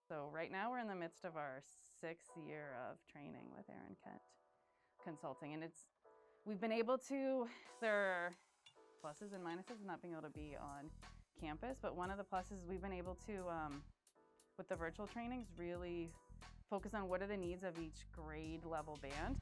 So right now we're in the midst of our 6th year of training with Aaron Kent Consulting, and we've been able to, there are pluses and minuses not being able to be on campus, but one of the pluses is we've been able to, with the virtual trainings, really focus on what are the needs of each grade level band.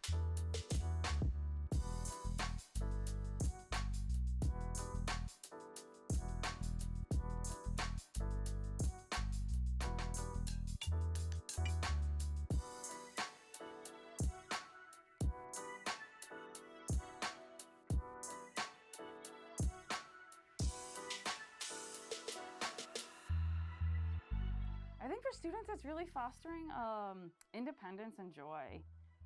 I think for students, it's really fostering independence and joy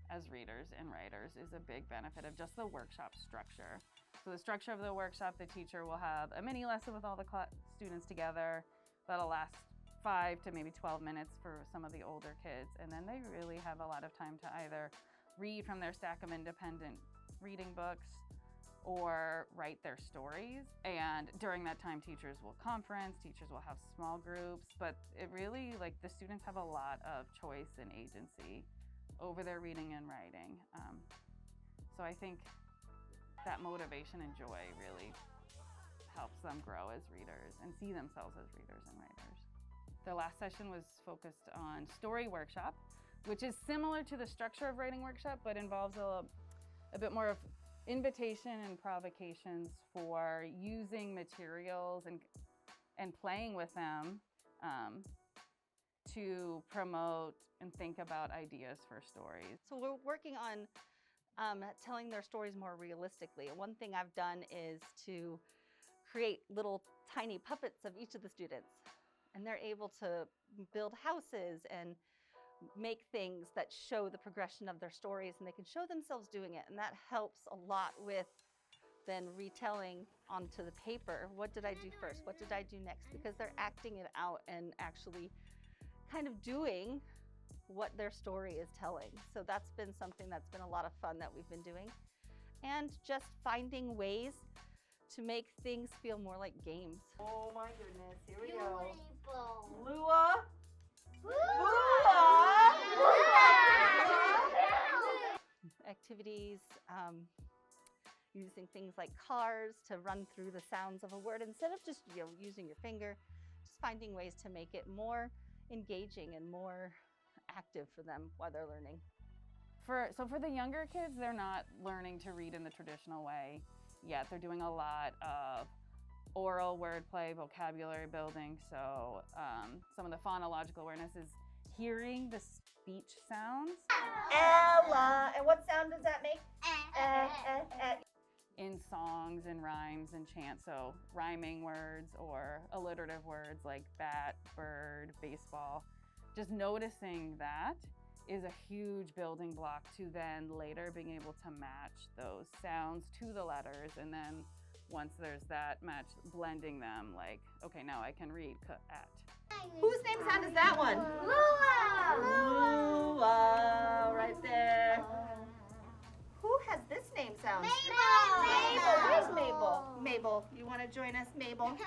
as readers and writers is a big benefit of just the workshop structure. So the structure of the workshop, the teacher will have a mini lesson with all the students together that'll last 5 to maybe 12 minutes for some of the older kids. And then they really have a lot of time to either read from their stack of independent reading books or write their stories. And during that time, teachers will conference, teachers will have small groups, but it really, like, the students have a lot of choice and agency over their reading and writing. So I think that motivation and joy really helps them grow as readers and see themselves as readers and writers. The last session was focused on story workshop, which is similar to the structure of writing workshop, but involves a bit more of invitation and provocations for using materials and playing with them to promote and think about ideas for stories. So we're working on telling their stories more realistically. One thing I've done is to create little tiny puppets of each of the students, and they're able to build houses and make things that show the progression of their stories, and they can show themselves doing it, and that helps a lot with then retelling onto the paper. What did I do first? What did I do next? Because they're acting it out and actually kind of doing what their story is telling. So that's been something that's been a lot of fun that we've been doing, and just finding ways to make things feel more like games. Oh my goodness, here we go. Beautiful. Lua. Activities, using things like cars to run through the sounds of a word instead of just using your finger, just finding ways to make it more engaging and more active for them while they're learning. So for the younger kids, they're not learning to read in the traditional way yet. They're doing a lot of oral wordplay, vocabulary building. So some of the phonological awareness is hearing the speech sounds. Ella. And what sound does that make? In songs and rhymes and chants. So rhyming words or alliterative words like bat, bird, baseball. Just noticing that is a huge building block to then later being able to match those sounds to the letters, and then once there's that match, blending them, like, okay, now I can read at. Whose name sound is that one? Lua. Lua, right there. Who has this name sound? Mabel. Mabel. Where's Mabel? Mabel, you want to join us, Mabel?